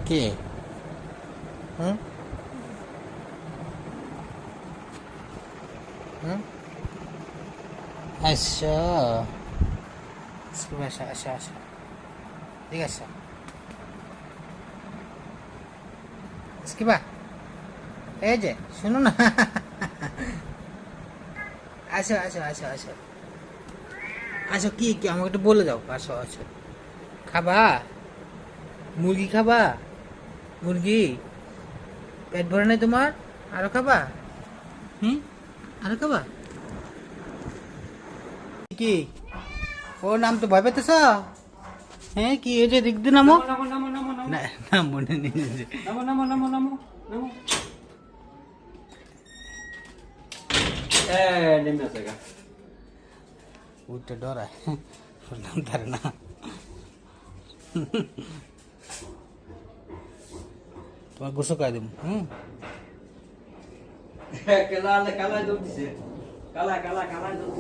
কে? হুম হুম আচ্ছা, আসা আসা আসা, ঠিক আছে। স্কিবা, এই যে শুনো না। আসো আসো আসো আসো আসো, কি কি আমাকে একটু বলে দাও। আসো আসো, খাবা? মুরগি খাবা? মুরগি পেট ভরে নাই তোমার? আরো খাবা? হুম, আরো খাবা? কি? ও নাম তো ভয় পেতেছ? হ্যাঁ, কি এই যে দিক দিয়ে নামো। নামো নামো নামো নামো নামো না, নাম মনে নেই যে। নামো নামো নামো নামো নামো। নেমে আসে গা। উঠতে ডরায়, নাম তার না। তোমার গোসল করে দিব। কালা কালা দৌড় দিছে, কালা কালা কালা দৌড়